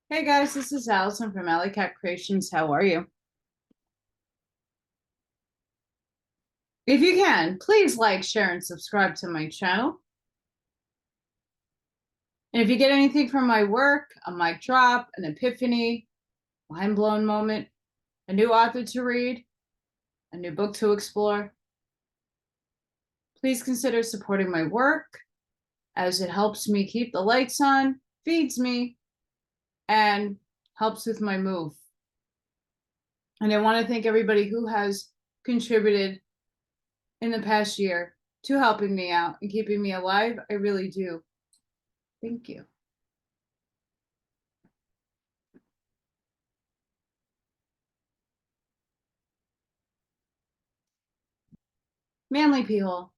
Hey guys, this is Allison from Allykatkreations. How are you? If you can, please like, share, and subscribe to my channel. And if you get anything from my work, a mic drop, an epiphany, mind blown moment, a new author to read, a new book to explore, please consider supporting my work as it helps me keep the lights on, feeds me, and helps with my move. And I want to thank everybody who has contributed in the past year to helping me out and keeping me alive. I really do. Thank you. Manly People.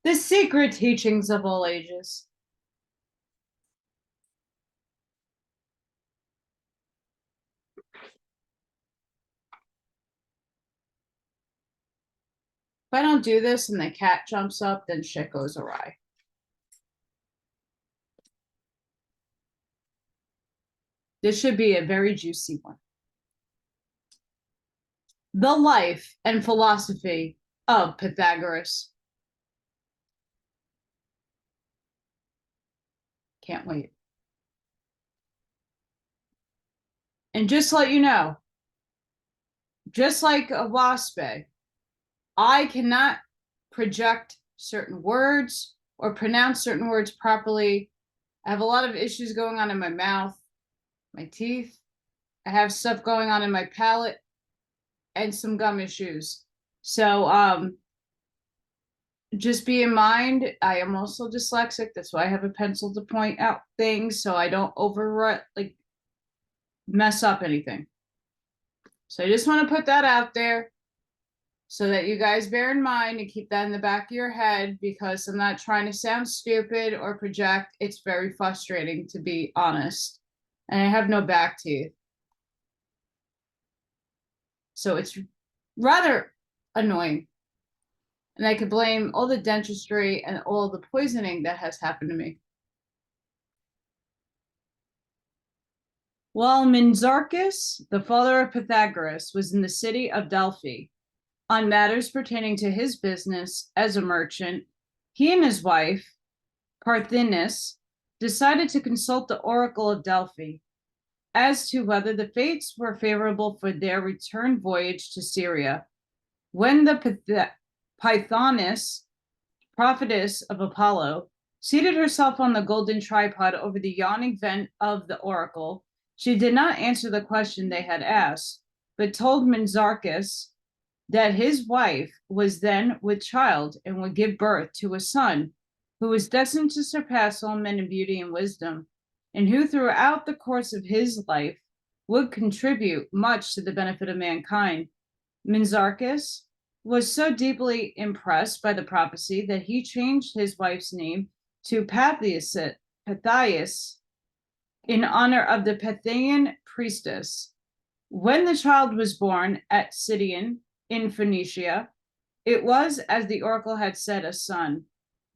The secret teachings of all ages. If I don't do this and the cat jumps up, then shit goes awry. This should be a very juicy one. The life and philosophy of Pythagoras. Can't wait. And just to let you know, just like a wasp, I cannot project certain words or pronounce certain words properly. I have a lot of issues going on in my mouth, my teeth. I have stuff going on in my palate and some gum issues. So just be in mind, I am also dyslexic. That's why I have a pencil to point out things so I don't mess up anything. So I just want to put that out there so that you guys bear in mind and keep that in the back of your head, because I'm not trying to sound stupid or project. It's very frustrating, to be honest. And I have no back teeth. So it's rather annoying. And I could blame all the dentistry and all the poisoning that has happened to me. While Minzarchus, the father of Pythagoras, was in the city of Delphi on matters pertaining to his business as a merchant, he and his wife, Parthenis, decided to consult the oracle of Delphi as to whether the fates were favorable for their return voyage to Syria. When the Pythoness, prophetess of Apollo, seated herself on the golden tripod over the yawning vent of the oracle, she did not answer the question they had asked, but told Minzarchus that his wife was then with child and would give birth to a son who was destined to surpass all men in beauty and wisdom, and who throughout the course of his life would contribute much to the benefit of mankind. Minzarchus was so deeply impressed by the prophecy that he changed his wife's name to Pythias in honor of the Pythian priestess. When the child was born at Sidon in Phoenicia, it was, as the oracle had said, a son.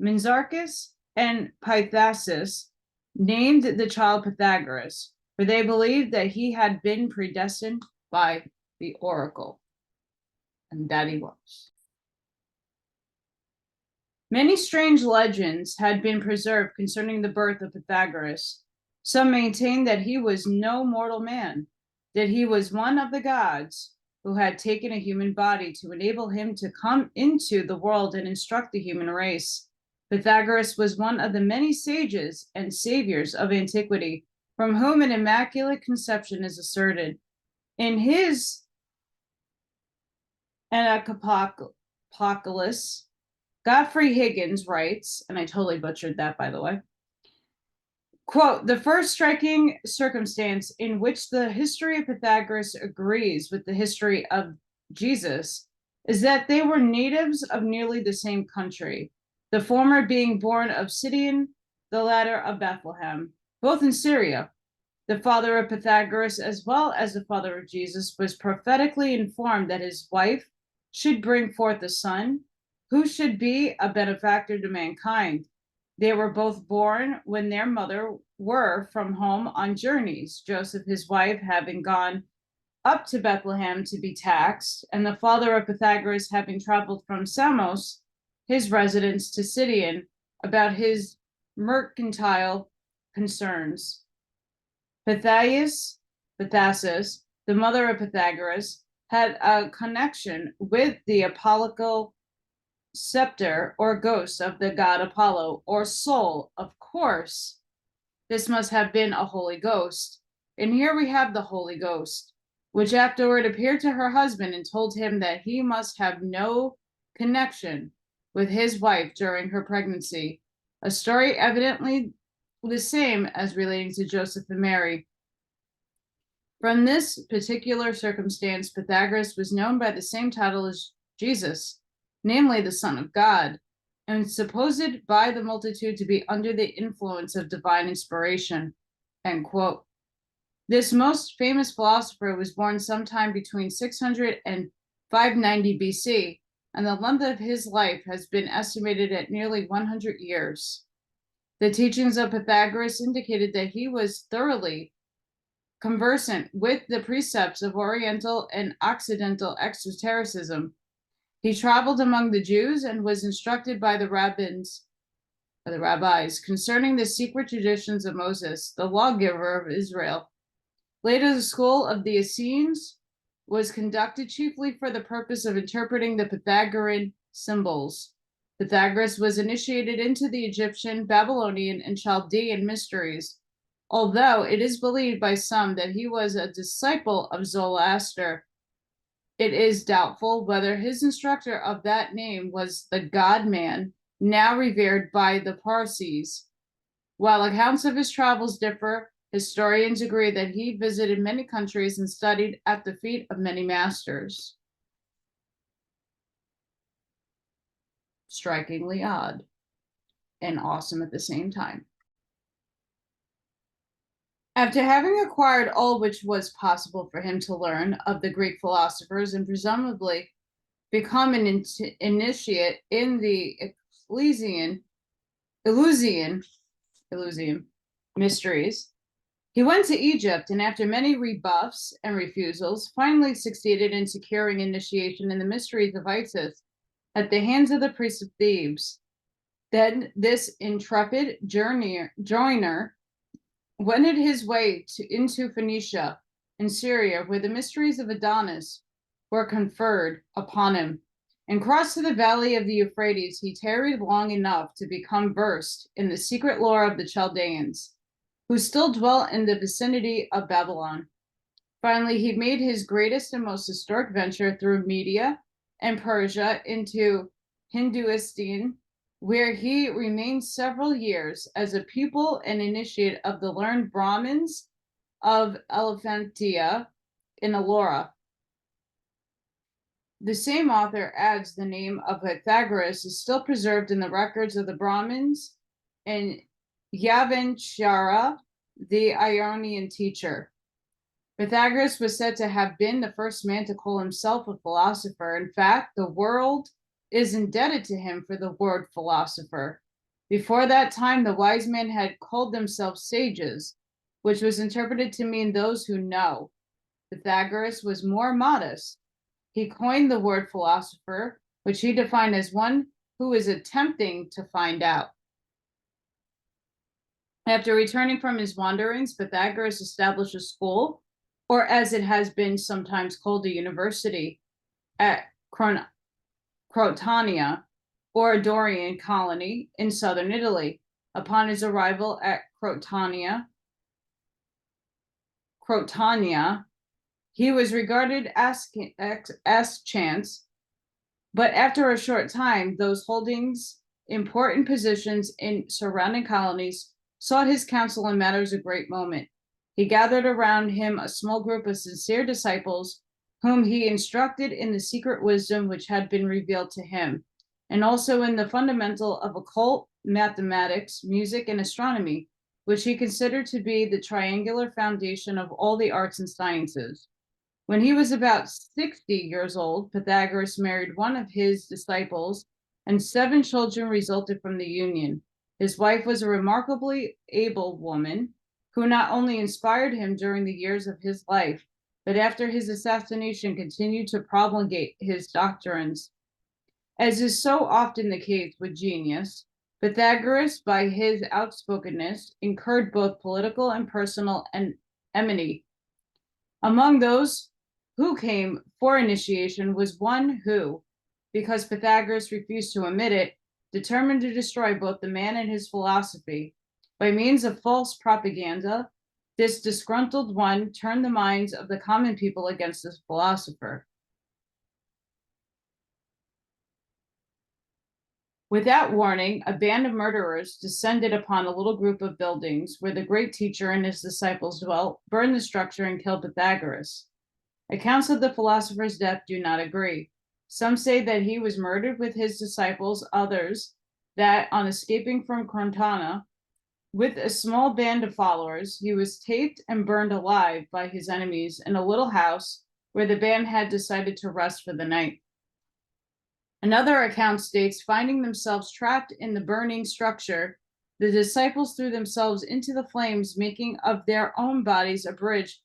Minzarchus and Pythasis named the child Pythagoras, for they believed that he had been predestined by the oracle. And that he was. Many strange legends had been preserved concerning the birth of Pythagoras. Some maintained that he was no mortal man, that he was one of the gods who had taken a human body to enable him to come into the world and instruct the human race. Pythagoras was one of the many sages and saviors of antiquity, from whom an immaculate conception is asserted. In his Anacapocalypse, Godfrey Higgins writes, and I totally butchered that, by the way, quote, the first striking circumstance in which the history of Pythagoras agrees with the history of Jesus is that they were natives of nearly the same country, the former being born of Sidon, the latter of Bethlehem, both in Syria. The father of Pythagoras, as well as the father of Jesus, was prophetically informed that his wife should bring forth a son who should be a benefactor to mankind. They were both born when their mother were from home on journeys, Joseph, his wife, having gone up to Bethlehem to be taxed, and the father of Pythagoras having traveled from Samos, his residence, to Sidon about his mercantile concerns. Pythagoras, the mother of Pythagoras, had a connection with the Apollical scepter or ghost of the god Apollo, or soul, of course. This must have been a Holy Ghost. And here we have the Holy Ghost, which afterward appeared to her husband and told him that he must have no connection with his wife during her pregnancy, a story evidently the same as relating to Joseph and Mary. From this particular circumstance, Pythagoras was known by the same title as Jesus, namely the Son of God, and supposed by the multitude to be under the influence of divine inspiration. End quote. This most famous philosopher was born sometime between 600 and 590 BC, and the length of his life has been estimated at nearly 100 years. The teachings of Pythagoras indicated that he was thoroughly conversant with the precepts of Oriental and Occidental esotericism. He traveled among the Jews and was instructed by the rabbis concerning the secret traditions of Moses, the lawgiver of Israel. Later, the school of the Essenes was conducted chiefly for the purpose of interpreting the Pythagorean symbols. Pythagoras was initiated into the Egyptian, Babylonian, and Chaldean mysteries, although it is believed by some that he was a disciple of Zoroaster. It is doubtful whether his instructor of that name was the God-man now revered by the Parsis. While accounts of his travels differ, historians agree that he visited many countries and studied at the feet of many masters. Strikingly odd and awesome at the same time. After having acquired all which was possible for him to learn of the Greek philosophers and presumably become an initiate in the Eleusinian mysteries, he went to Egypt, and after many rebuffs and refusals, finally succeeded in securing initiation in the mysteries of Isis at the hands of the priests of Thebes. Then this intrepid joiner wended his way into Phoenicia and Syria, where the mysteries of Adonis were conferred upon him, and crossed to the valley of the Euphrates. He tarried long enough to become versed in the secret lore of the Chaldeans, who still dwelt in the vicinity of Babylon. Finally, he made his greatest and most historic venture through Media and Persia into Hinduistan, where he remained several years as a pupil and initiate of the learned Brahmins of Elephantia in Ellora. The same author adds the name of Pythagoras is still preserved in the records of the Brahmins and Yavanshara, the Ionian teacher. Pythagoras was said to have been the first man to call himself a philosopher. In fact, the world is indebted to him for the word philosopher. Before that time, the wise men had called themselves sages, which was interpreted to mean those who know. Pythagoras was more modest. He coined the word philosopher, which he defined as one who is attempting to find out. After returning from his wanderings, Pythagoras established a school, or as it has been sometimes called, a university, at Crotania, or a Dorian colony in southern Italy. Upon his arrival at Crotania, he was regarded as chance, but after a short time, those holding important positions in surrounding colonies sought his counsel in matters of great moment. He gathered around him a small group of sincere disciples, whom he instructed in the secret wisdom which had been revealed to him, and also in the fundamental of occult mathematics, music, and astronomy, which he considered to be the triangular foundation of all the arts and sciences. When he was about 60 years old, Pythagoras married one of his disciples, and 7 children resulted from the union. His wife was a remarkably able woman who not only inspired him during the years of his life, but after his assassination continued to promulgate his doctrines. As is so often the case with genius, Pythagoras, by his outspokenness, incurred both political and personal enmity. Among those who came for initiation was one who, because Pythagoras refused to admit it, determined to destroy both the man and his philosophy. By means of false propaganda, this disgruntled one turned the minds of the common people against this philosopher. Without warning, a band of murderers descended upon a little group of buildings where the great teacher and his disciples dwelt, burned the structure, and killed Pythagoras. Accounts of the philosopher's death do not agree. Some say that he was murdered with his disciples, others that, on escaping from Crotona with a small band of followers, he was taped and burned alive by his enemies in a little house where the band had decided to rest for the night. Another account states, finding themselves trapped in the burning structure, the disciples threw themselves into the flames, making of their own bodies a bridge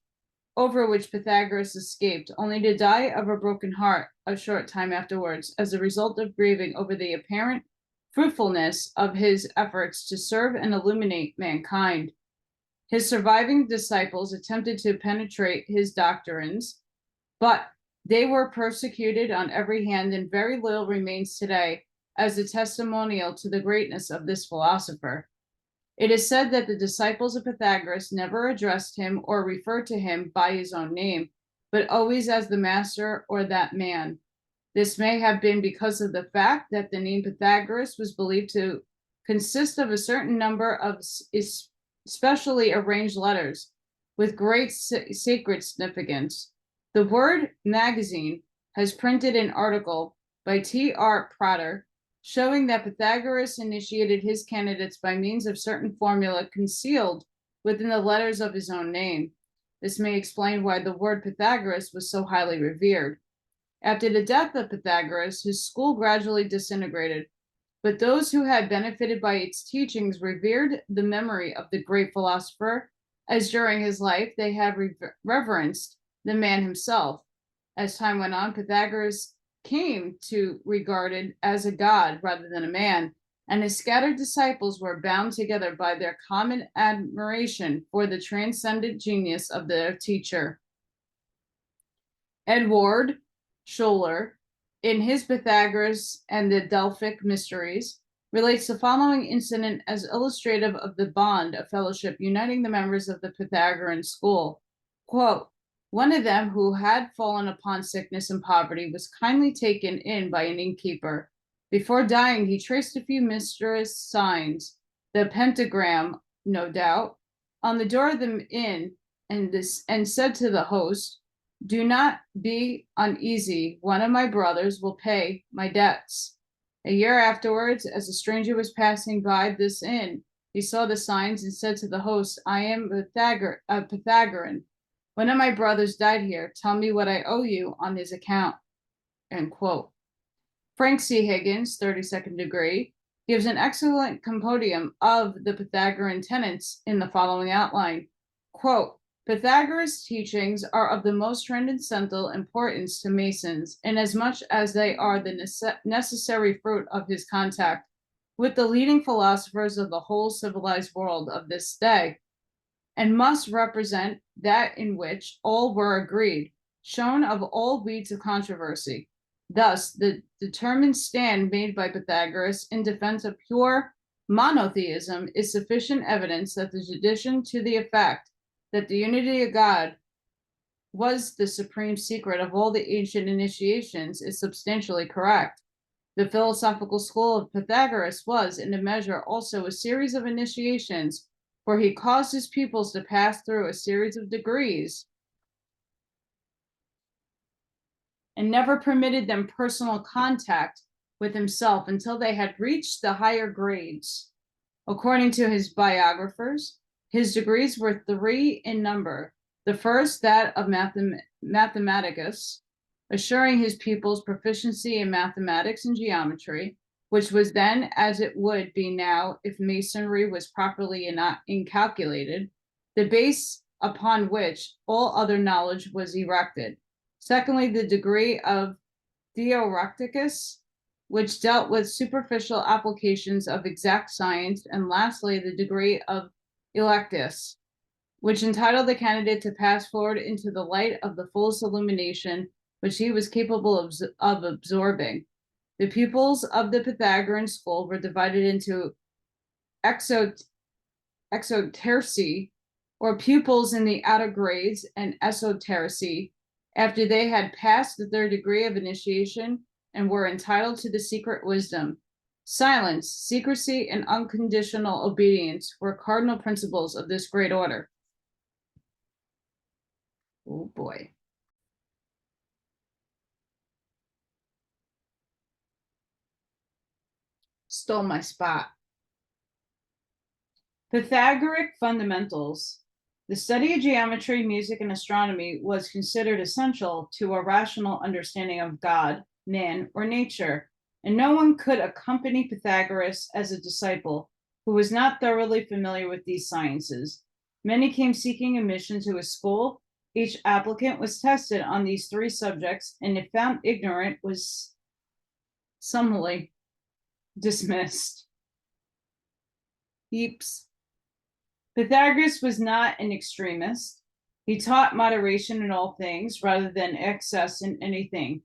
over which Pythagoras escaped, only to die of a broken heart a short time afterwards, as a result of grieving over the apparent fruitfulness of his efforts to serve and illuminate mankind. His surviving disciples attempted to penetrate his doctrines, but they were persecuted on every hand, and very little remains today as a testimonial to the greatness of this philosopher. It is said that the disciples of Pythagoras never addressed him or referred to him by his own name, but always as the master or that man. This may have been because of the fact that the name Pythagoras was believed to consist of a certain number of specially arranged letters with great sacred significance. The Word magazine has printed an article by T.R. Prater showing that Pythagoras initiated his candidates by means of certain formula concealed within the letters of his own name. This may explain why the word Pythagoras was so highly revered. After the death of Pythagoras, his school gradually disintegrated, but those who had benefited by its teachings revered the memory of the great philosopher, as during his life they had reverenced the man himself. As time went on, Pythagoras came to regarded as a god rather than a man, and his scattered disciples were bound together by their common admiration for the transcendent genius of their teacher. Edward Scholer, in his Pythagoras and the Delphic Mysteries, relates the following incident as illustrative of the bond of fellowship uniting the members of the Pythagorean school. Quote, one of them, who had fallen upon sickness and poverty, was kindly taken in by an innkeeper. Before dying, he traced a few mysterious signs, the pentagram, no doubt, on the door of the inn, and said to the host, do not be uneasy. One of my brothers will pay my debts. A year afterwards, as a stranger was passing by this inn, he saw the signs and said to the host, I am a Pythagorean. One of my brothers died here. Tell me what I owe you on his account. End quote. Frank C. Higgins, 32nd degree, gives an excellent compendium of the Pythagorean tenets in the following outline. Quote, Pythagoras' teachings are of the most transcendental importance to Masons, inasmuch as they are the necessary fruit of his contact with the leading philosophers of the whole civilized world of this day, and must represent that in which all were agreed, shorn of all weeds of controversy. Thus, the determined stand made by Pythagoras in defense of pure monotheism is sufficient evidence that the tradition to the effect that the unity of God was the supreme secret of all the ancient initiations is substantially correct. The philosophical school of Pythagoras was, in a measure, also a series of initiations, for he caused his pupils to pass through a series of degrees and never permitted them personal contact with himself until they had reached the higher grades. According to his biographers, his degrees were 3 in number. The first, that of Mathematicus, assuring his pupils proficiency in mathematics and geometry. which was then as it would be now if masonry was properly incalculated, the base upon which all other knowledge was erected. Secondly, the degree of Theoreticus, which dealt with superficial applications of exact science. And lastly, the degree of Electus, which entitled the candidate to pass forward into the light of the fullest illumination which he was capable of absorbing. The pupils of the Pythagorean school were divided into exoterci, or pupils in the outer grades, and esoterici, after they had passed the third degree of initiation and were entitled to the secret wisdom. Silence, secrecy, and unconditional obedience were cardinal principles of this great order. Oh boy. Stole my spot. Pythagorean fundamentals. The study of geometry, music, and astronomy was considered essential to a rational understanding of God, man, or nature, and no one could accompany Pythagoras as a disciple who was not thoroughly familiar with these sciences. Many came seeking admission to his school. Each applicant was tested on these three subjects, and if found ignorant, was summarily dismissed. Heaps. Pythagoras was not an extremist. He taught moderation in all things rather than excess in anything,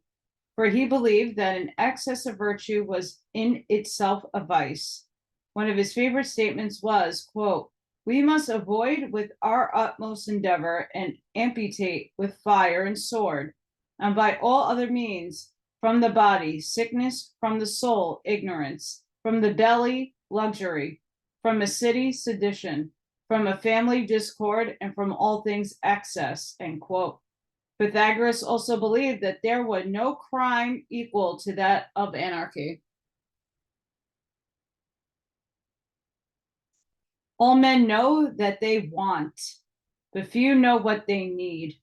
for he believed that an excess of virtue was in itself a vice. One of his favorite statements was, quote, "We must avoid with our utmost endeavor and amputate with fire and sword, and by all other means, from the body, sickness, from the soul, ignorance, from the belly, luxury, from a city, sedition, from a family, discord, and from all things, excess," end quote. Pythagoras also believed that there was no crime equal to that of anarchy. All men know that they want, but few know what they need.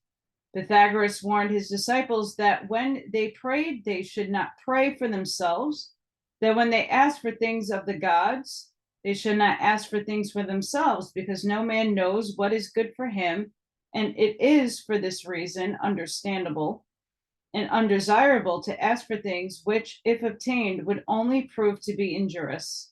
Pythagoras warned his disciples that when they prayed, they should not pray for themselves, that when they asked for things of the gods, they should not ask for things for themselves, because no man knows what is good for him, and it is for this reason understandable and undesirable to ask for things which, if obtained, would only prove to be injurious.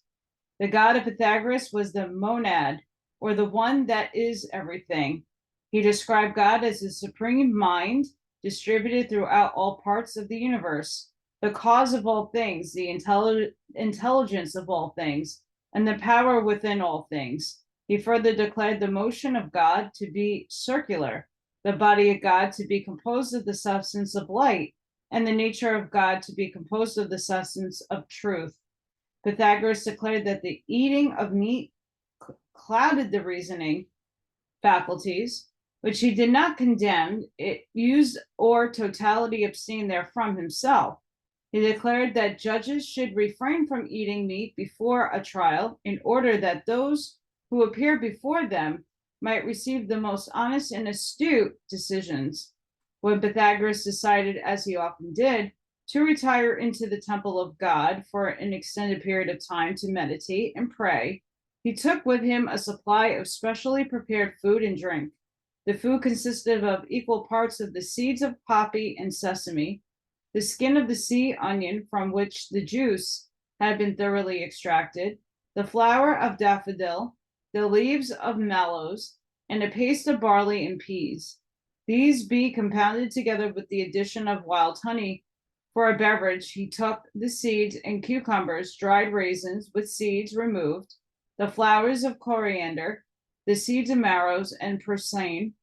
The god of Pythagoras was the monad, or the one that is everything. He described God as a supreme mind distributed throughout all parts of the universe, the cause of all things, the intelligence of all things, and the power within all things. He further declared the motion of God to be circular, the body of God to be composed of the substance of light, and the nature of God to be composed of the substance of truth. Pythagoras declared that the eating of meat clouded the reasoning faculties, which he did not condemn. It used or totality abstain therefrom himself. He declared that judges should refrain from eating meat before a trial in order that those who appear before them might receive the most honest and astute decisions. When Pythagoras decided, as he often did, to retire into the temple of God for an extended period of time to meditate and pray, he took with him a supply of specially prepared food and drink. The food consisted of equal parts of the seeds of poppy and sesame, the skin of the sea onion from which the juice had been thoroughly extracted, the flower of daffodil, the leaves of mallows, and a paste of barley and peas. These be compounded together with the addition of wild honey. For a beverage, he took the seeds and cucumbers, dried raisins with seeds removed, the flowers of coriander, the seeds of marrows and purslane,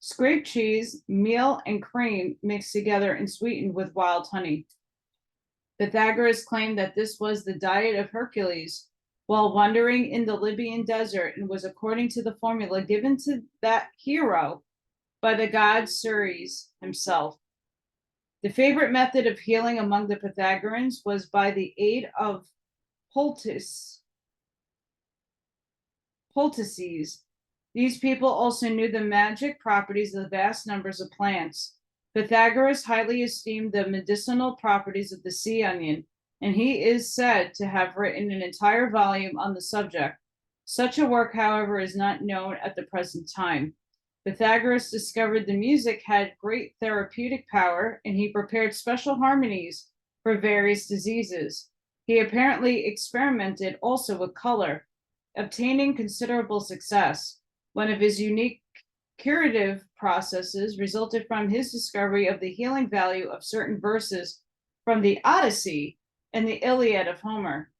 scraped cheese, meal, and cream mixed together and sweetened with wild honey. Pythagoras claimed that this was the diet of Hercules while wandering in the Libyan desert, and was according to the formula given to that hero by the god Ceres himself. The favorite method of healing among the Pythagoreans was by the aid of poultices. These people also knew the magic properties of vast numbers of plants. Pythagoras highly esteemed the medicinal properties of the sea onion. and he is said to have written an entire volume on the subject. Such a work, however, is not known at the present time. Pythagoras discovered the music had great therapeutic power, and he prepared special harmonies for various diseases. He apparently experimented also with color, obtaining considerable success. One of his unique curative processes resulted from his discovery of the healing value of certain verses from the Odyssey and the Iliad of Homer.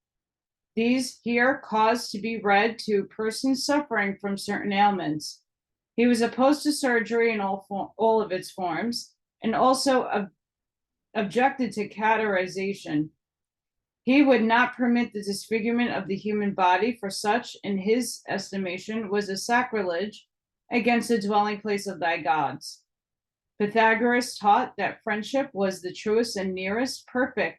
These here caused to be read to persons suffering from certain ailments. He was opposed to surgery in all of its forms, and also objected to cauterization. He would not permit the disfigurement of the human body, for such, in his estimation, was a sacrilege against the dwelling place of thy gods. Pythagoras taught that friendship was the truest and nearest perfect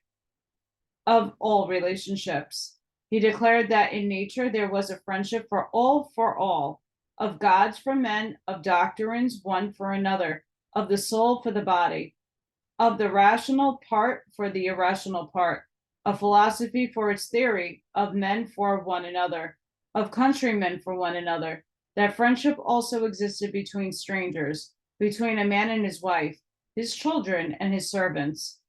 of all relationships. He declared that in nature there was a friendship for all, of gods for men, of doctrines one for another, of the soul for the body, of the rational part for the irrational part, of philosophy for its theory, of men for one another, of countrymen for one another. That friendship also existed between strangers, between a man and his wife, his children and his servants.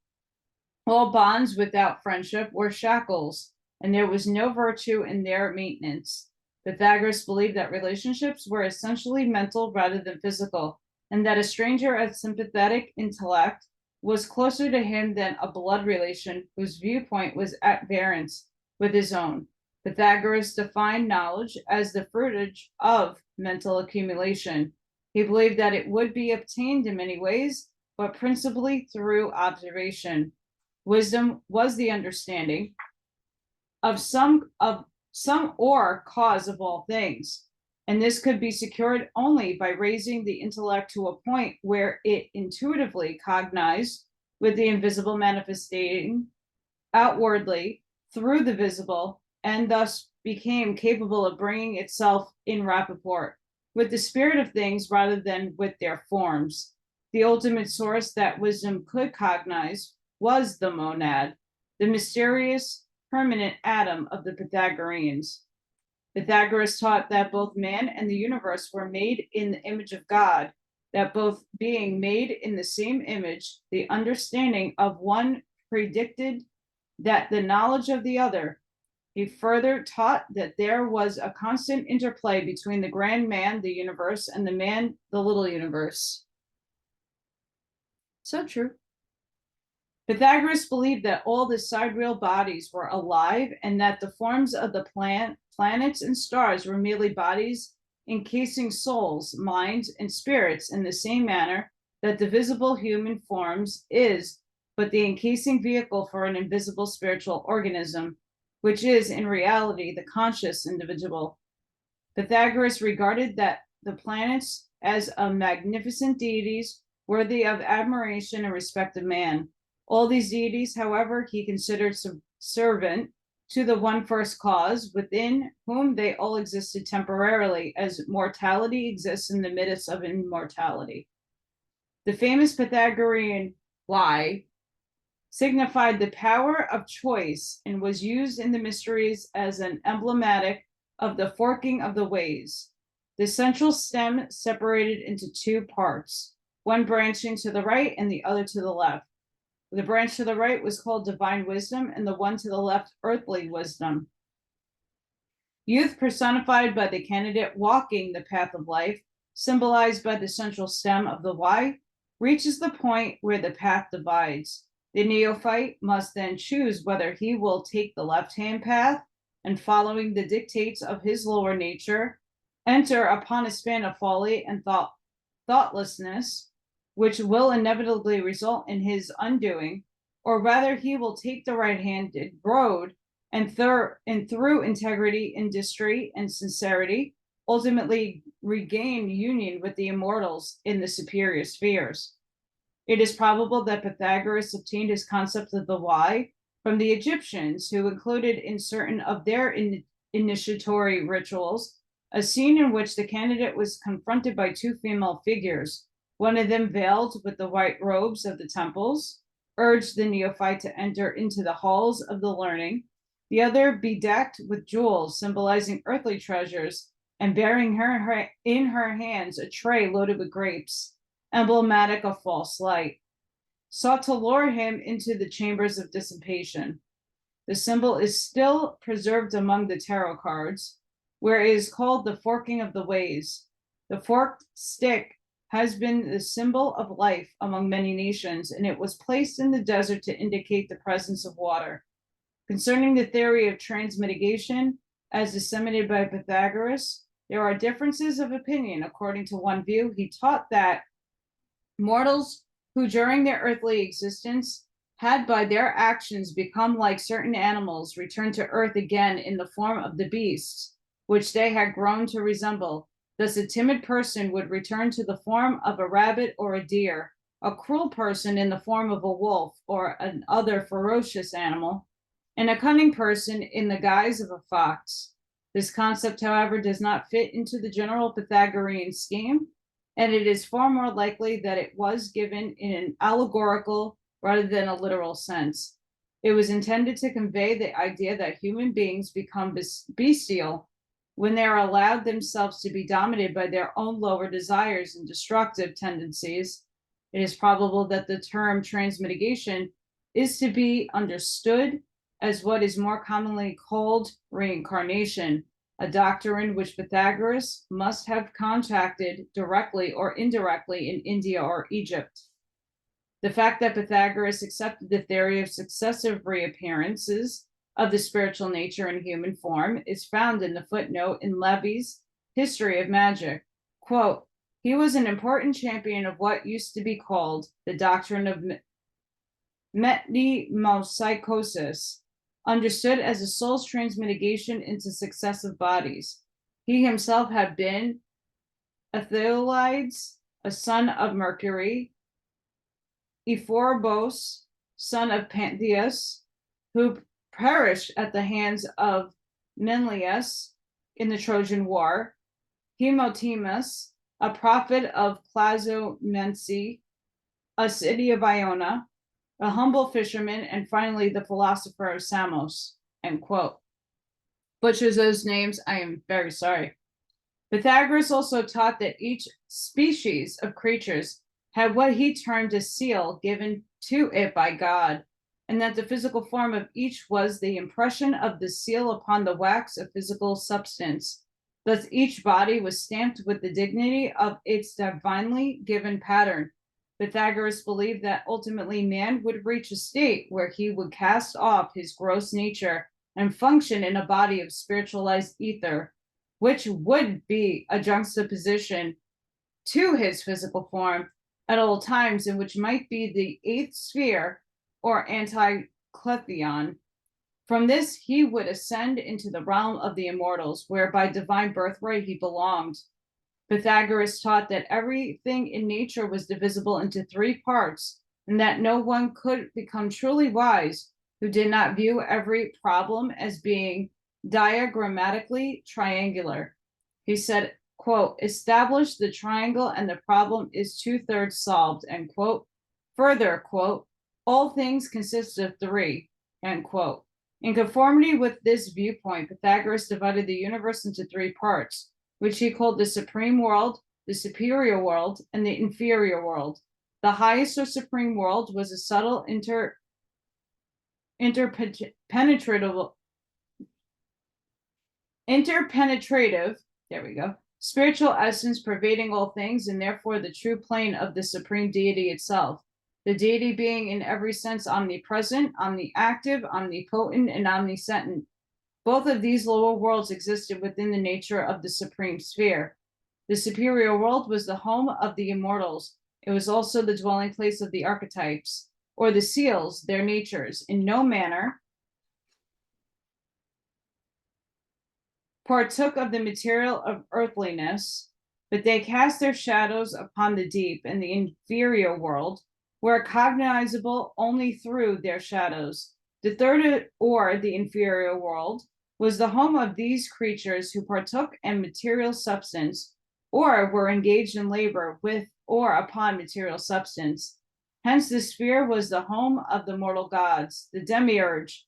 All bonds without friendship were shackles, and there was no virtue in their maintenance. Pythagoras believed that relationships were essentially mental rather than physical, and that a stranger of sympathetic intellect was closer to him than a blood relation whose viewpoint was at variance with his own. Pythagoras defined knowledge as the fruitage of mental accumulation. He believed that it would be obtained in many ways, but principally through observation. Wisdom was the understanding of some or cause of all things, and this could be secured only by raising the intellect to a point where it intuitively cognized with the invisible, manifesting outwardly through the visible, and thus became capable of bringing itself in rapport with the spirit of things rather than with their forms. The ultimate source that wisdom could cognize was the monad, the mysterious permanent atom of the Pythagoreans. Pythagoras taught that both man and the universe were made in the image of God, that both being made in the same image, the understanding of one predicted that the knowledge of the other. He further taught that there was a constant interplay between the grand man, the universe, and the man, the little universe. So true. Pythagoras believed that all the sidereal bodies were alive, and that the forms of the planets and stars were merely bodies encasing souls, minds, and spirits in the same manner that the visible human forms is but the encasing vehicle for an invisible spiritual organism, which is in reality the conscious individual. Pythagoras regarded that the planets as magnificent deities worthy of admiration and respect of man. All these deities, however, he considered subservient to the one first cause, within whom they all existed temporarily, as mortality exists in the midst of immortality. The famous Pythagorean lie signified the power of choice and was used in the mysteries as an emblematic of the forking of the ways. The central stem separated into two parts, one branching to the right and the other to the left. The branch to the right was called divine wisdom, and the one to the left, earthly wisdom. Youth, personified by the candidate walking the path of life, symbolized by the central stem of the Y, reaches the point where the path divides. The neophyte must then choose whether he will take the left-hand path and, following the dictates of his lower nature, enter upon a span of folly and thoughtlessness, which will inevitably result in his undoing, or rather he will take the right-handed road and through integrity, industry, and sincerity, ultimately regain union with the immortals in the superior spheres. It is probable that Pythagoras obtained his concept of the Y from the Egyptians, who included in certain of their initiatory rituals a scene in which the candidate was confronted by two female figures, one of them veiled with the white robes of the temples, urged the neophyte to enter into the halls of the learning, the other bedecked with jewels symbolizing earthly treasures, and bearing in her hands a tray loaded with grapes, emblematic of false light, sought to lure him into the chambers of dissipation. The symbol is still preserved among the tarot cards, where it is called the forking of the ways. The forked stick has been the symbol of life among many nations, and it was placed in the desert to indicate the presence of water. Concerning the theory of transmitigation, as disseminated by Pythagoras, there are differences of opinion. According to one view, he taught that mortals who during their earthly existence had by their actions become like certain animals returned to earth again in the form of the beasts, which they had grown to resemble. Thus, a timid person would return to the form of a rabbit or a deer, a cruel person in the form of a wolf or another ferocious animal, and a cunning person in the guise of a fox. This concept, however, does not fit into the general Pythagorean scheme, and it is far more likely that it was given in an allegorical rather than a literal sense. It was intended to convey the idea that human beings become bestial when they are allowed themselves to be dominated by their own lower desires and destructive tendencies. It is probable that the term transmitigation is to be understood as what is more commonly called reincarnation, a doctrine which Pythagoras must have contacted directly or indirectly in India or Egypt. The fact that Pythagoras accepted the theory of successive reappearances of the spiritual nature in human form is found in the footnote in Levy's History of Magic. Quote, he was an important champion of what used to be called the doctrine of metempsychosis, understood as a soul's transmutation into successive bodies. He himself had been Aethalides, a son of Mercury, Ephorobos, son of Pantheus, who perished at the hands of Menelaus in the Trojan War, Hemotimus, a prophet of Clazomency, a city of Iona, a humble fisherman, and finally the philosopher of Samos, end quote. Butchers those names, I am very sorry. Pythagoras also taught that each species of creatures had what he termed a seal given to it by God, and that the physical form of each was the impression of the seal upon the wax of physical substance. Thus, each body was stamped with the dignity of its divinely given pattern. Pythagoras believed that ultimately man would reach a state where he would cast off his gross nature and function in a body of spiritualized ether, which would be a juxtaposition to his physical form at all times, and which might be the eighth sphere or anti-kletheon. From this, he would ascend into the realm of the immortals, where by divine birthright he belonged. Pythagoras taught that everything in nature was divisible into three parts, and that no one could become truly wise who did not view every problem as being diagrammatically triangular. He said, quote, establish the triangle and the problem is 2/3 solved, end quote. Further, quote, all things consist of three, end quote. In conformity with this viewpoint, Pythagoras divided the universe into three parts, which he called the supreme world, the superior world, and the inferior world. The highest or supreme world was a subtle interpenetrative, there we go, spiritual essence pervading all things, and therefore the true plane of the supreme deity itself. The deity being in every sense omnipresent, omniactive, omnipotent, and omniscient. Both of these lower worlds existed within the nature of the supreme sphere. The superior world was the home of the immortals. It was also the dwelling place of the archetypes, or the seals, their natures. In no manner partook of the material of earthliness, but they cast their shadows upon the deep, and the inferior world were cognizable only through their shadows. The third, or the inferior world, was the home of these creatures who partook in material substance, or were engaged in labor with or upon material substance. Hence, the sphere was the home of the mortal gods, the demiurge,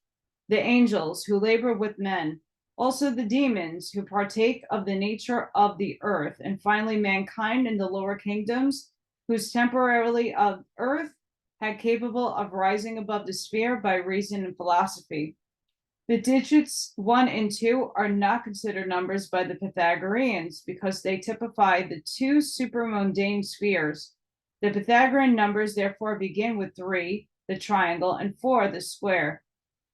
the angels who labor with men, also the demons who partake of the nature of the earth, and finally mankind in the lower kingdoms, whose temporarily of earth had capable of rising above the sphere by reason and philosophy. The digits 1 and 2 are not considered numbers by the Pythagoreans because they typify the two supramundane spheres. The Pythagorean numbers therefore begin with 3, the triangle, and 4, the square.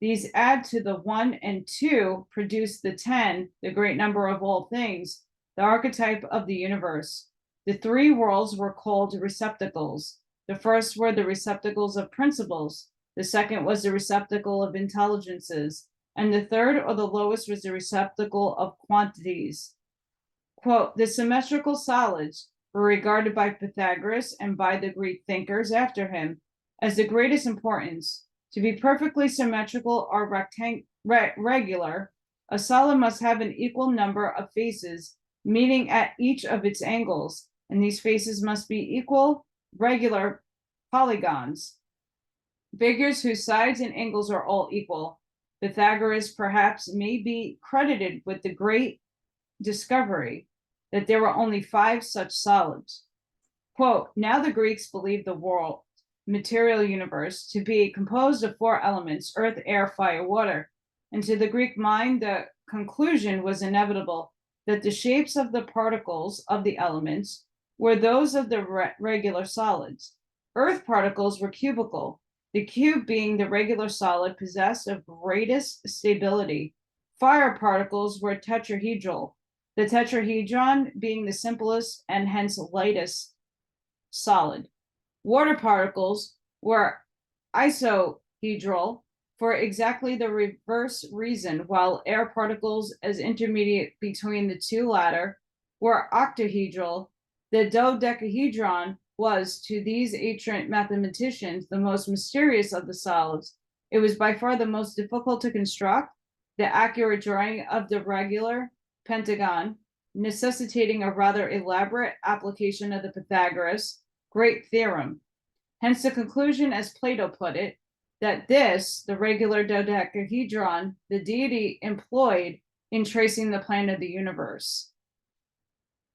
These add to the 1 and 2, produce the 10, the great number of all things, the archetype of the universe. The 3 worlds were called receptacles. The first were the receptacles of principles. The second was the receptacle of intelligences. And the third, or the lowest, was the receptacle of quantities. Quote, the symmetrical solids were regarded by Pythagoras and by the Greek thinkers after him as the greatest importance. To be perfectly symmetrical or regular, a solid must have an equal number of faces meeting at each of its angles, and these faces must be equal, regular polygons. Figures whose sides and angles are all equal. Pythagoras perhaps may be credited with the great discovery that there were only 5 such solids. Quote, now the Greeks believed the world, material universe, to be composed of 4 elements, earth, air, fire, water. And to the Greek mind, the conclusion was inevitable that the shapes of the particles of the elements were those of the regular solids. Earth particles were cubical, the cube being the regular solid possessed of greatest stability. Fire particles were tetrahedral, the tetrahedron being the simplest and hence lightest solid. Water particles were isohedral for exactly the reverse reason, while air particles, as intermediate between the two latter, were octahedral. The dodecahedron was, to these ancient mathematicians, the most mysterious of the solids. It was by far the most difficult to construct, the accurate drawing of the regular pentagon, necessitating a rather elaborate application of the Pythagoras great theorem. Hence the conclusion, as Plato put it, that this, the regular dodecahedron, the deity employed in tracing the plan of the universe.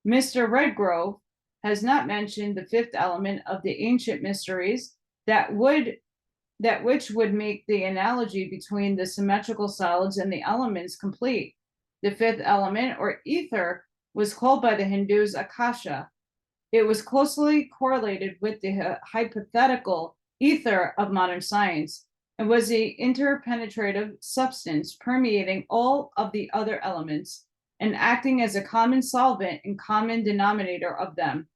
Mr. Redgrove has not mentioned the 5th element of the ancient mysteries which would make the analogy between the symmetrical solids and the elements complete. The 5th element, or ether, was called by the Hindus Akasha. It was closely correlated with the hypothetical ether of modern science and was the interpenetrative substance permeating all of the other elements and acting as a common solvent and common denominator of them.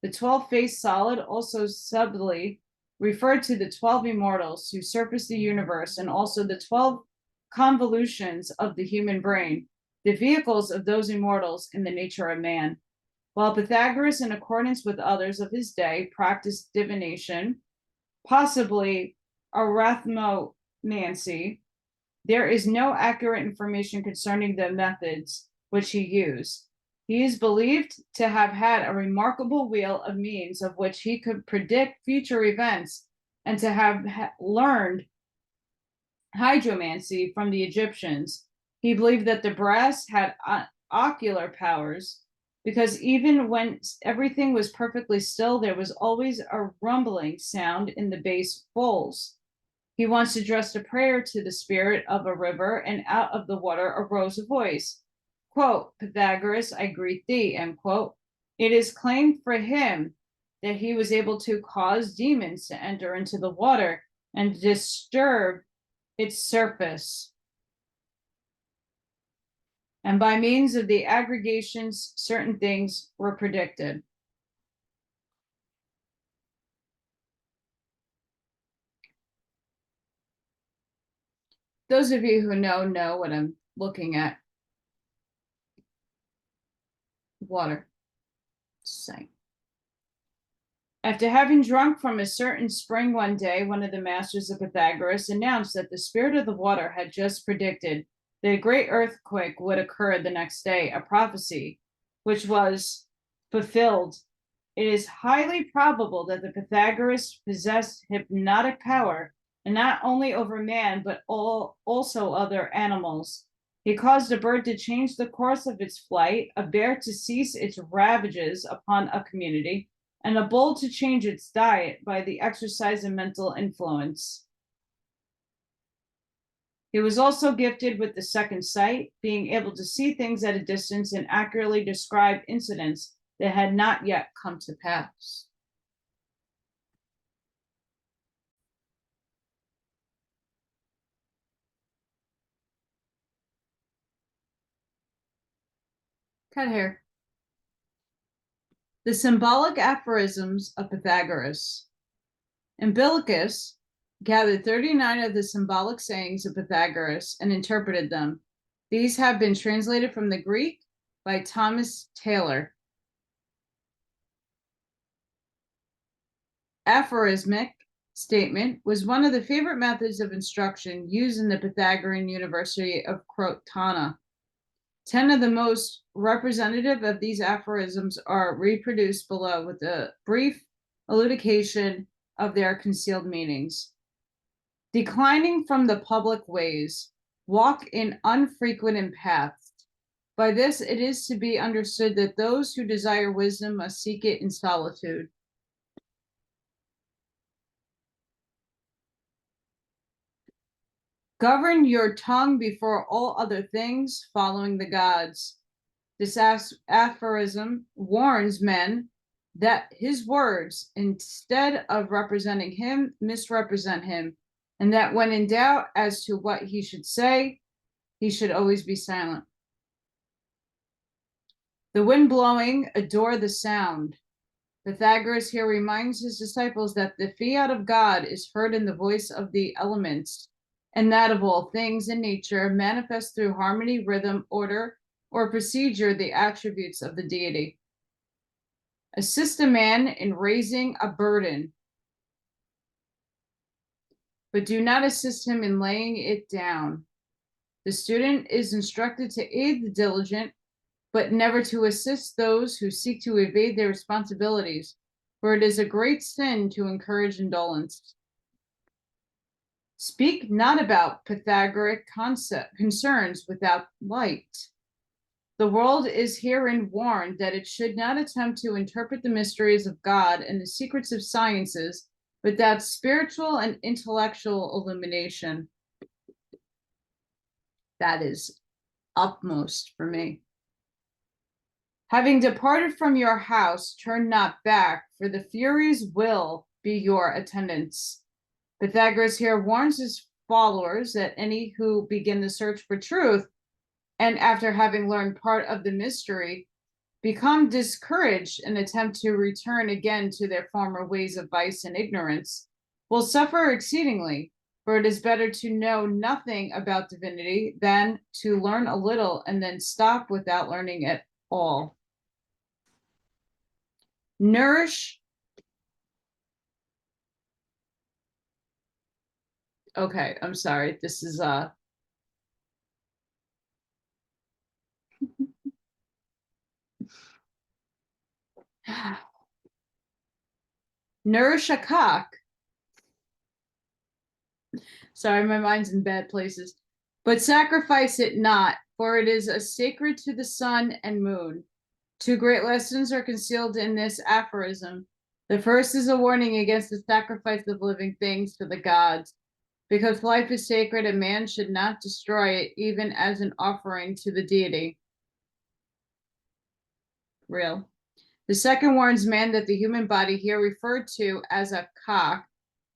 The 12-faced solid also subtly referred to the 12 immortals who surface the universe and also the 12 convolutions of the human brain, the vehicles of those immortals in the nature of man. While Pythagoras, in accordance with others of his day, practiced divination, possibly arithmomancy, there is no accurate information concerning the methods which he used. He is believed to have had a remarkable wheel of means of which he could predict future events and to have learned hydromancy from the Egyptians. He believed that the brass had ocular powers because even when everything was perfectly still, there was always a rumbling sound in the bass bowls. He once addressed a prayer to the spirit of a river, and out of the water arose a voice. Quote, Pythagoras, I greet thee, end quote. It is claimed for him that he was able to cause demons to enter into the water and disturb its surface. And by means of the aggregations, certain things were predicted. Those of you who know what I'm looking at. Water. Same. After having drunk from a certain spring one day, one of the masters of Pythagoras announced that the spirit of the water had just predicted that a great earthquake would occur the next day, a prophecy which was fulfilled it is highly probable that the Pythagoras possessed hypnotic power, and not only over man, but also other animals. He caused a bird to change the course of its flight, a bear to cease its ravages upon a community, and a bull to change its diet by the exercise of mental influence. He was also gifted with the second sight, being able to see things at a distance and accurately describe incidents that had not yet come to pass. Cut here. The symbolic aphorisms of Pythagoras. Umbilicus gathered 39 of the symbolic sayings of Pythagoras and interpreted them. These have been translated from the Greek by Thomas Taylor. Aphorismic statement was one of the favorite methods of instruction used in the Pythagorean University of Crotona. 10 of the most representative of these aphorisms are reproduced below with a brief elucidation of their concealed meanings. Declining from the public ways, walk in unfrequented paths. By this, it is to be understood that those who desire wisdom must seek it in solitude. Govern your tongue before all other things, following the gods. This aphorism warns men that his words, instead of representing him, misrepresent him, and that when in doubt as to what he should say, he should always be silent. The wind blowing, adore the sound. Pythagoras here reminds his disciples that the fiat of God is heard in the voice of the elements, and that of all things in nature manifest through harmony, rhythm, order, or procedure the attributes of the deity. Assist a man in raising a burden, but do not assist him in laying it down. The student is instructed to aid the diligent, but never to assist those who seek to evade their responsibilities, for it is a great sin to encourage indolence. Speak not about Pythagorean concerns without light. The world is herein warned that it should not attempt to interpret the mysteries of God and the secrets of sciences without spiritual and intellectual illumination. That is utmost for me. Having departed from your house, turn not back, for the Furies will be your attendants. Pythagoras here warns his followers that any who begin the search for truth, and after having learned part of the mystery, become discouraged and attempt to return again to their former ways of vice and ignorance, will suffer exceedingly, for it is better to know nothing about divinity than to learn a little and then stop without learning at all. Nourish. Okay, I'm sorry. This is nourish a cock. Sorry, my mind's in bad places. But sacrifice it not, for it is a sacred to the sun and moon. Two great lessons are concealed in this aphorism. The first is a warning against the sacrifice of living things to the gods, because life is sacred and man should not destroy it, even as an offering to the deity. Real. The second warns man that the human body, here referred to as a cock,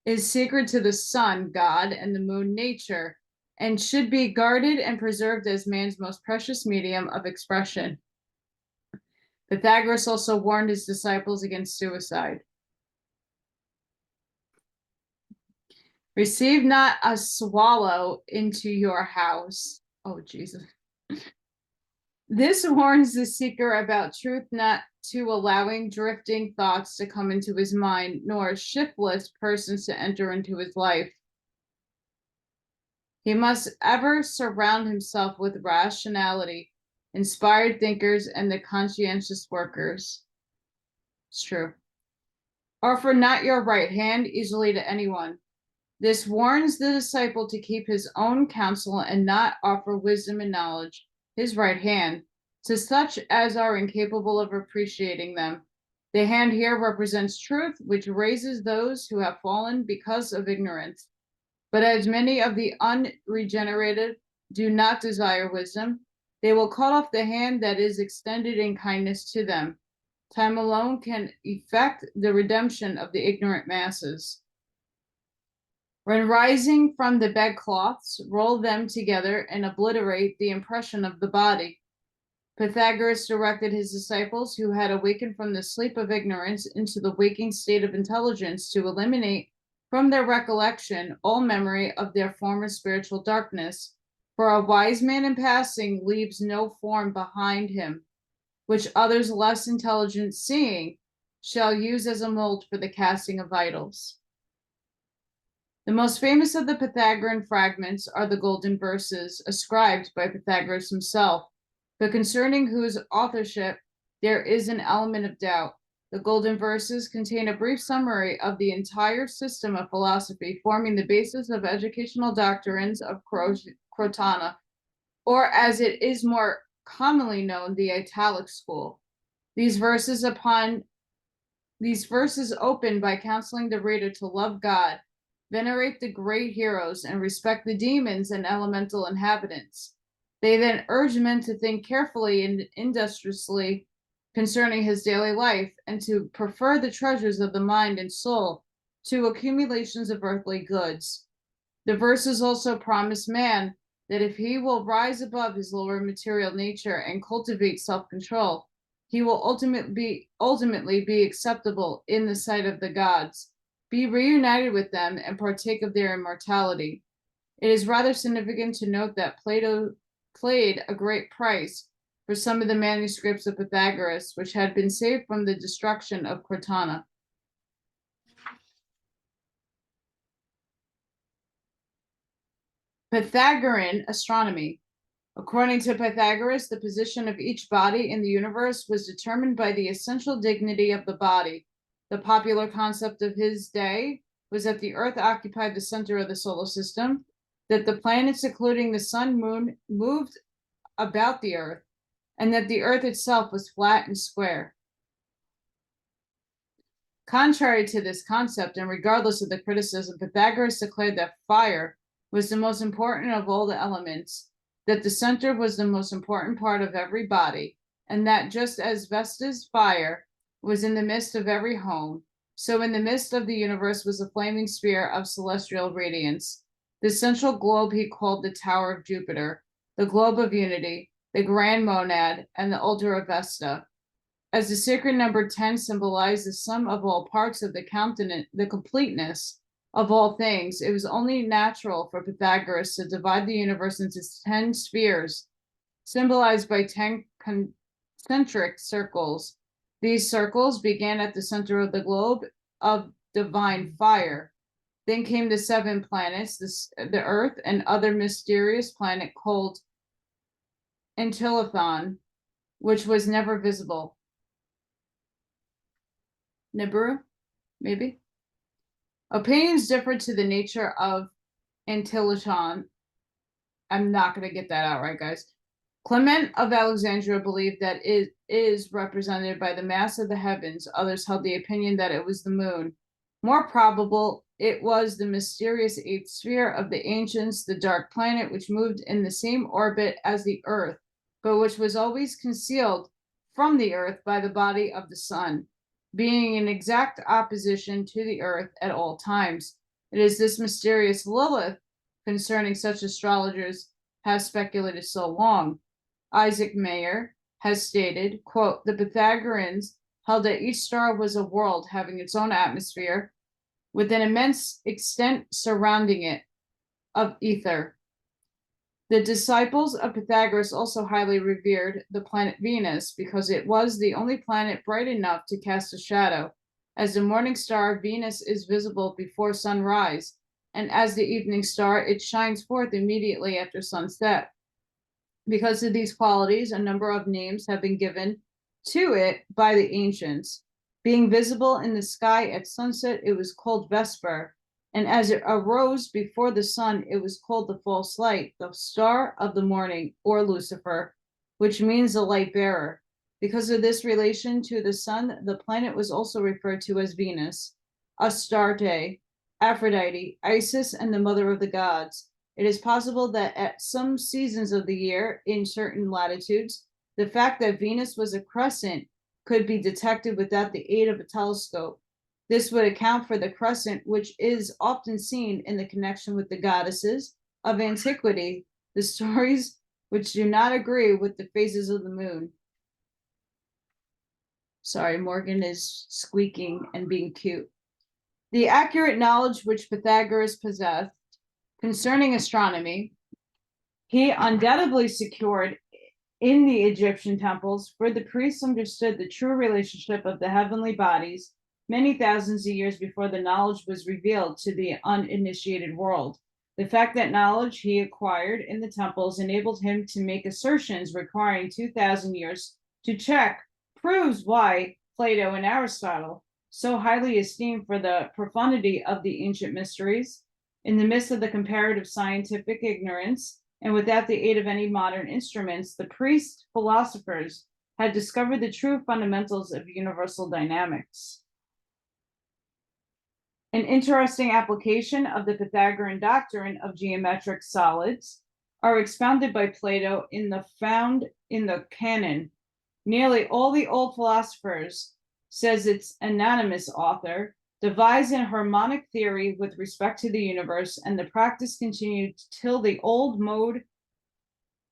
is sacred to the sun, God, and the moon, nature, and should be guarded and preserved as man's most precious medium of expression. Pythagoras also warned his disciples against suicide. Receive not a swallow into your house. Oh, Jesus. This warns the seeker about truth, not to allowing drifting thoughts to come into his mind, nor shiftless persons to enter into his life. He must ever surround himself with rationality, inspired thinkers, and the conscientious workers. It's true. Offer not your right hand easily to anyone. This warns the disciple to keep his own counsel and not offer wisdom and knowledge, his right hand, to such as are incapable of appreciating them. The hand here represents truth, which raises those who have fallen because of ignorance. But as many of the unregenerated do not desire wisdom, they will cut off the hand that is extended in kindness to them. Time alone can effect the redemption of the ignorant masses. When rising from the bedcloths, roll them together and obliterate the impression of the body. Pythagoras directed his disciples who had awakened from the sleep of ignorance into the waking state of intelligence to eliminate from their recollection all memory of their former spiritual darkness. For a wise man in passing leaves no form behind him, which others less intelligent seeing shall use as a mold for the casting of idols. The most famous of the Pythagorean fragments are the golden verses ascribed by Pythagoras himself, but concerning whose authorship there is an element of doubt. The golden verses contain a brief summary of the entire system of philosophy forming the basis of educational doctrines of Crotona, or as it is more commonly known, the Italic school. These verses open by counseling the reader to love God, venerate the great heroes, and respect the demons and elemental inhabitants. They then urge men to think carefully and industriously concerning his daily life, and to prefer the treasures of the mind and soul to accumulations of earthly goods. The verses also promise man that if he will rise above his lower material nature and cultivate self-control, he will ultimately be acceptable in the sight of the gods, be reunited with them, and partake of their immortality. It is rather significant to note that Plato paid a great price for some of the manuscripts of Pythagoras, which had been saved from the destruction of Crotona. Pythagorean astronomy. According to Pythagoras, the position of each body in the universe was determined by the essential dignity of the body. The popular concept of his day was that the Earth occupied the center of the solar system, that the planets, including the sun, moon, moved about the Earth, and that the Earth itself was flat and square. Contrary to this concept, and regardless of the criticism, Pythagoras declared that fire was the most important of all the elements, that the center was the most important part of every body, and that just as Vesta's fire was in the midst of every home, so in the midst of the universe was a flaming sphere of celestial radiance. The central globe he called the Tower of Jupiter, the globe of unity, the grand monad, and the altar of Vesta. As the sacred number 10 symbolized the sum of all parts of the countenance, the completeness of all things, it was only natural for Pythagoras to divide the universe into 10 spheres, symbolized by 10 concentric circles. These circles began at the center of the globe of divine fire. Then came the 7 planets, the Earth, and other mysterious planet called Antilothon, which was never visible. Nibiru, maybe? Opinions differ to the nature of Antilothon. I'm not going to get that out right, guys. Clement of Alexandria believed that it is represented by the mass of the heavens. Others held the opinion that it was the moon. More probable, it was the mysterious 8th sphere of the ancients, the dark planet, which moved in the same orbit as the Earth, but which was always concealed from the Earth by the body of the sun, being in exact opposition to the Earth at all times. It is this mysterious Lilith concerning such astrologers have speculated so long. Isaac Mayer has stated, quote, the Pythagoreans held that each star was a world having its own atmosphere with an immense extent surrounding it of ether. The disciples of Pythagoras also highly revered the planet Venus because it was the only planet bright enough to cast a shadow. As the morning star, Venus is visible before sunrise, and as the evening star, it shines forth immediately after sunset. Because of these qualities, a number of names have been given to it by the ancients. Being visible in the sky at sunset, it was called Vesper, and as it arose before the sun, it was called the false light, the star of the morning, or Lucifer, which means the light bearer. Because of this relation to the sun, the planet was also referred to as Venus, Astarte, Aphrodite, Isis, and the mother of the gods. It is possible that at some seasons of the year, in certain latitudes, the fact that Venus was a crescent could be detected without the aid of a telescope. This would account for the crescent, which is often seen in the connection with the goddesses of antiquity, the stories which do not agree with the phases of the moon. Sorry, Morgan is squeaking and being cute. The accurate knowledge which Pythagoras possessed concerning astronomy, he undoubtedly secured in the Egyptian temples, where the priests understood the true relationship of the heavenly bodies many thousands of years before the knowledge was revealed to the uninitiated world. The fact that knowledge he acquired in the temples enabled him to make assertions requiring 2,000 years to check proves why Plato and Aristotle, so highly esteemed for the profundity of the ancient mysteries, in the midst of the comparative scientific ignorance, and without the aid of any modern instruments, the priest philosophers had discovered the true fundamentals of universal dynamics. An interesting application of the Pythagorean doctrine of geometric solids are expounded by Plato found in the canon. Nearly all the old philosophers, says its anonymous author, devised a harmonic theory with respect to the universe, and the practice continued till the old mode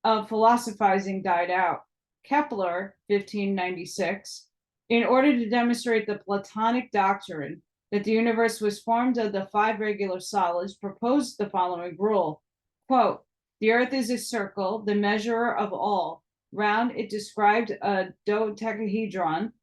of philosophizing died out. Kepler, 1596, in order to demonstrate the Platonic doctrine that the universe was formed of the 5 regular solids, proposed the following rule, quote, the earth is a circle, the measurer of all. Round it described a dodecahedron.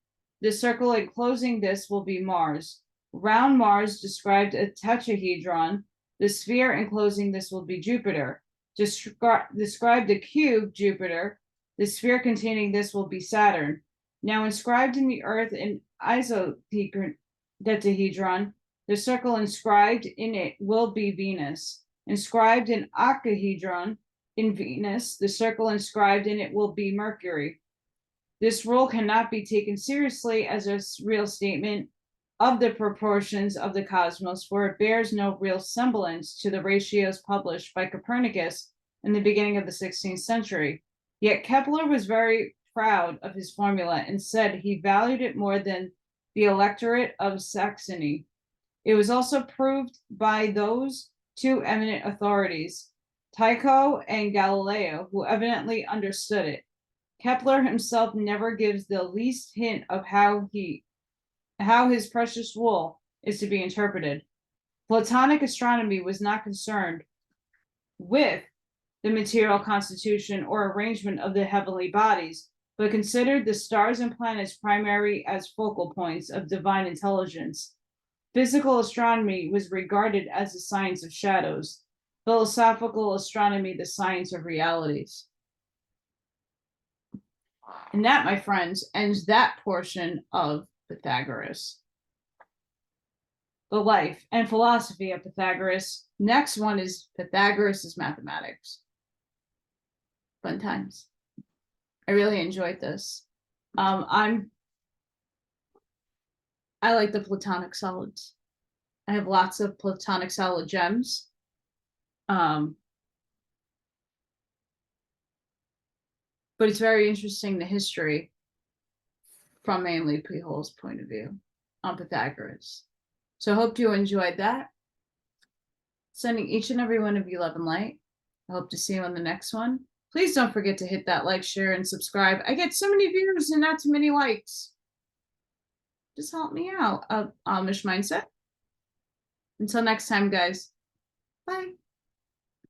The circle enclosing this will be Mars. Round Mars described a tetrahedron. The sphere enclosing this will be Jupiter. Described a cube, Jupiter. The sphere containing this will be Saturn. Now inscribed in the earth an isodecahedron, the circle inscribed in it will be Venus. Inscribed in octahedron in Venus, the circle inscribed in it will be Mercury. This rule cannot be taken seriously as a real statement of the proportions of the cosmos, for it bears no real semblance to the ratios published by Copernicus in the beginning of the 16th century. Yet Kepler was very proud of his formula and said he valued it more than the electorate of Saxony. It was also proved by those 2 eminent authorities, Tycho and Galileo, who evidently understood it. Kepler himself never gives the least hint of how his precious wool is to be interpreted. Platonic astronomy was not concerned with the material constitution or arrangement of the heavenly bodies, but considered the stars and planets primary as focal points of divine intelligence. Physical astronomy was regarded as the science of shadows, philosophical astronomy the science of realities. And that, my friends, ends that portion of Pythagoras. The life and philosophy of Pythagoras. Next one is Pythagoras' mathematics. Fun times. I really enjoyed this. I like the Platonic solids. I have lots of Platonic solid gems. But it's very interesting, the history from mainly P-Hole's point of view on Pythagoras. So I hope you enjoyed that. Sending each and every one of you love and light. I hope to see you on the next one. Please don't forget to hit that like, share, and subscribe. I get so many views and not too many likes. Just help me out. Amish Mindset. Until next time, guys. Bye.